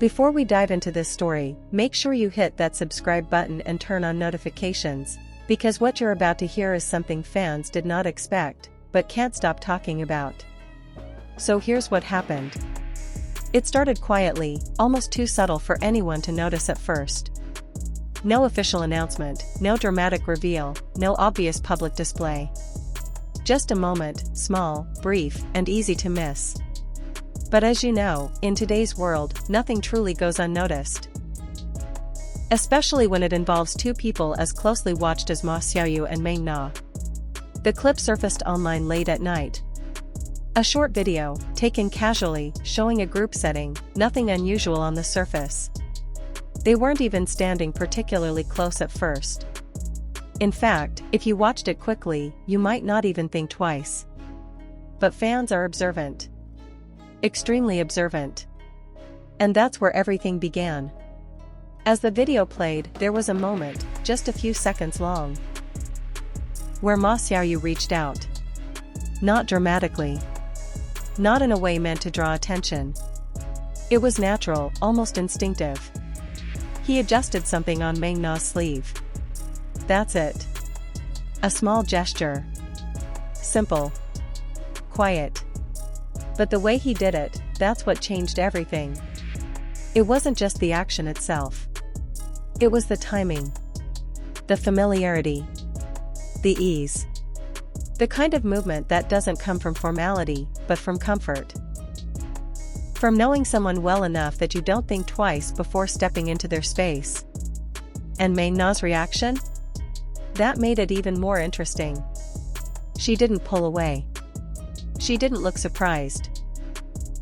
Before we dive into this story, make sure you hit that subscribe button and turn on notifications, because what you're about to hear is something fans did not expect, but can't stop talking about. So here's what happened. It started quietly, almost too subtle for anyone to notice at first. No official announcement, no dramatic reveal, no obvious public display. Just a moment, small, brief, and easy to miss. But as you know, in today's world, nothing truly goes unnoticed. Especially when it involves two people as closely watched as Xiaoyu and Meng Na. The clip surfaced online late at night. A short video, taken casually, showing a group setting, nothing unusual on the surface. They weren't even standing particularly close at first. In fact, if you watched it quickly, you might not even think twice. But fans are observant. Extremely observant. And that's where everything began. As the video played, there was a moment, just a few seconds long, where Xiaoyu reached out. Not dramatically. Not in a way meant to draw attention. It was natural, almost instinctive. He adjusted something on Meng Na's sleeve. That's it. A small gesture. Simple. Quiet. But the way he did it, that's what changed everything. It wasn't just the action itself. It was the timing. The familiarity. The ease. The kind of movement that doesn't come from formality, but from comfort. From knowing someone well enough that you don't think twice before stepping into their space. And Meng Na's reaction? That made it even more interesting. She didn't pull away. She didn't look surprised.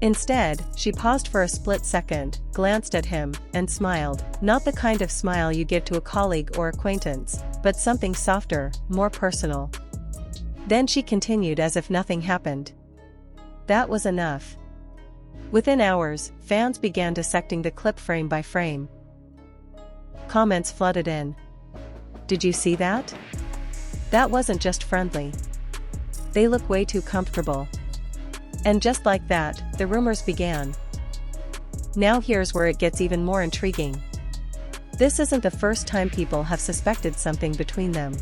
Instead, she paused for a split second, glanced at him, and smiled, not the kind of smile you give to a colleague or acquaintance, but something softer, more personal. Then she continued as if nothing happened. That was enough. Within hours, fans began dissecting the clip frame by frame. Comments flooded in. Did you see that? That wasn't just friendly. They look way too comfortable. And just like that, the rumors began. Now here's where it gets even more intriguing. This isn't the first time people have suspected something between them.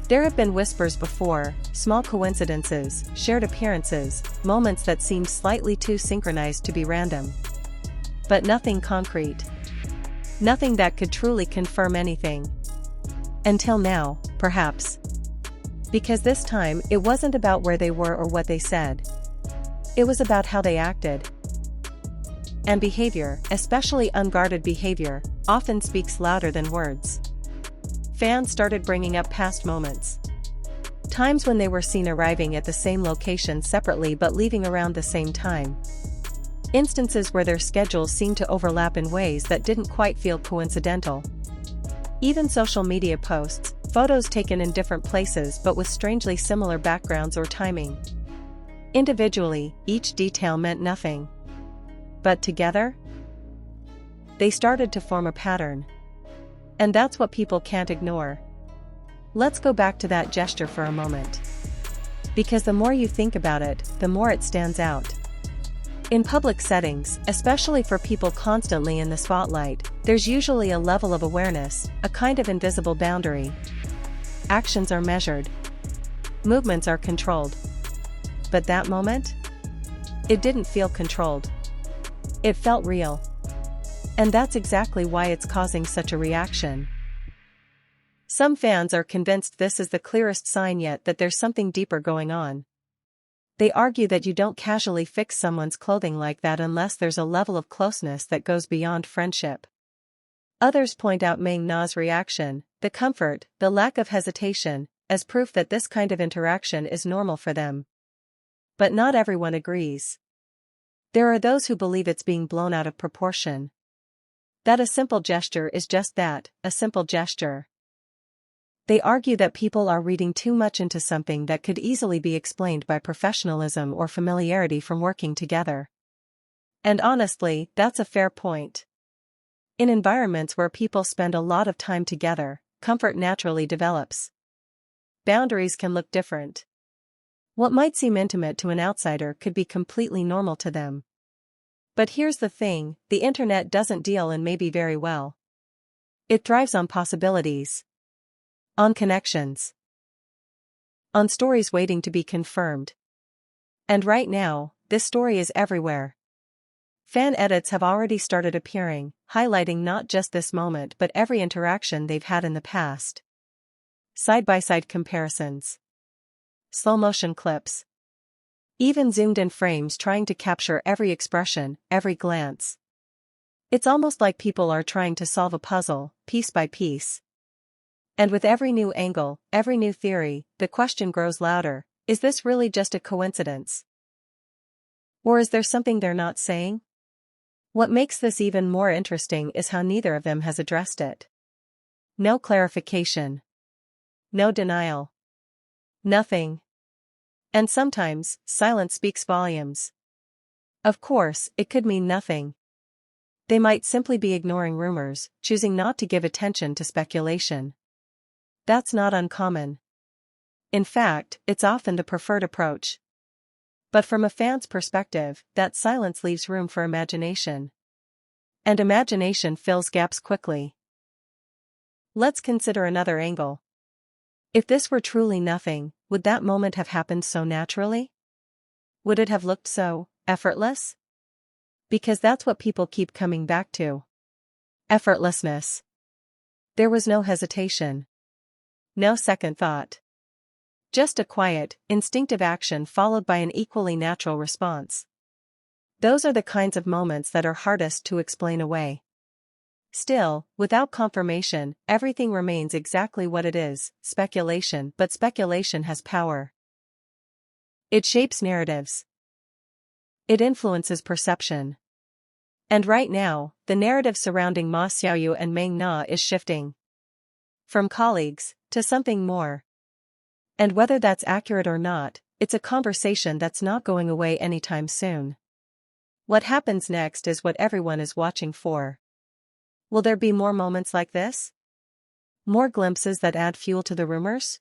There have been whispers before, small coincidences, shared appearances, moments that seemed slightly too synchronized to be random. But nothing concrete. Nothing that could truly confirm anything. Until now, perhaps. Because this time, it wasn't about where they were or what they said. It was about how they acted. And behavior, especially unguarded behavior, often speaks louder than words. Fans started bringing up past moments. Times when they were seen arriving at the same location separately but leaving around the same time. Instances where their schedules seemed to overlap in ways that didn't quite feel coincidental. Even social media posts, photos taken in different places but with strangely similar backgrounds or timing. Individually, each detail meant nothing. But together, they started to form a pattern. And that's what people can't ignore. Let's go back to that gesture for a moment. Because the more you think about it, the more it stands out. In public settings, especially for people constantly in the spotlight, there's usually a level of awareness, a kind of invisible boundary. Actions are measured. Movements are controlled. But that moment? It didn't feel controlled. It felt real. And that's exactly why it's causing such a reaction. Some fans are convinced this is the clearest sign yet that there's something deeper going on. They argue that you don't casually fix someone's clothing like that unless there's a level of closeness that goes beyond friendship. Others point out Meng Na's reaction, the comfort, the lack of hesitation, as proof that this kind of interaction is normal for them. But not everyone agrees. There are those who believe it's being blown out of proportion. That a simple gesture is just that, a simple gesture. They argue that people are reading too much into something that could easily be explained by professionalism or familiarity from working together. And honestly, that's a fair point. In environments where people spend a lot of time together, comfort naturally develops. Boundaries can look different. What might seem intimate to an outsider could be completely normal to them. But here's the thing, the internet doesn't deal in maybe very well. It thrives on possibilities. On connections. On stories waiting to be confirmed. And right now, this story is everywhere. Fan edits have already started appearing, highlighting not just this moment but every interaction they've had in the past. Side-by-side comparisons. Slow-motion clips. Even zoomed-in frames trying to capture every expression, every glance. It's almost like people are trying to solve a puzzle, piece by piece. And with every new angle, every new theory, the question grows louder, is this really just a coincidence? Or is there something they're not saying? What makes this even more interesting is how neither of them has addressed it. No clarification. No denial. Nothing. And sometimes, silence speaks volumes. Of course, it could mean nothing. They might simply be ignoring rumors, choosing not to give attention to speculation. That's not uncommon. In fact, it's often the preferred approach. But from a fan's perspective, that silence leaves room for imagination. And imagination fills gaps quickly. Let's consider another angle. If this were truly nothing, would that moment have happened so naturally? Would it have looked so effortless? Because that's what people keep coming back to. Effortlessness. There was no hesitation. No second thought. Just a quiet, instinctive action followed by an equally natural response. Those are the kinds of moments that are hardest to explain away. Still, without confirmation, everything remains exactly what it is, speculation, but speculation has power. It shapes narratives. It influences perception. And right now, the narrative surrounding Xiaoyu and Meng Na is shifting. From colleagues, to something more. And whether that's accurate or not, it's a conversation that's not going away anytime soon. What happens next is what everyone is watching for. Will there be more moments like this? More glimpses that add fuel to the rumors?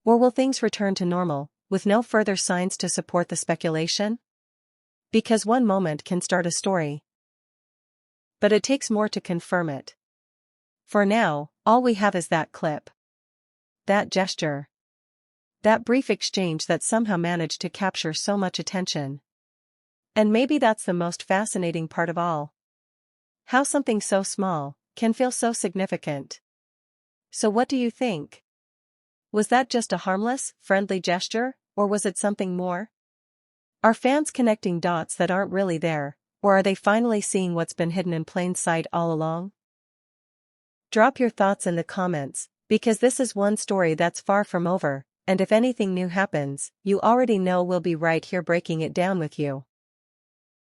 Or will things return to normal, with no further signs to support the speculation? Because one moment can start a story. But it takes more to confirm it. For now, all we have is that clip. That gesture. That brief exchange that somehow managed to capture so much attention. And maybe that's the most fascinating part of all. How something so small can feel so significant. So what do you think? Was that just a harmless, friendly gesture, or was it something more? Are fans connecting dots that aren't really there, or are they finally seeing what's been hidden in plain sight all along? Drop your thoughts in the comments, because this is one story that's far from over. And if anything new happens, you already know we'll be right here breaking it down with you.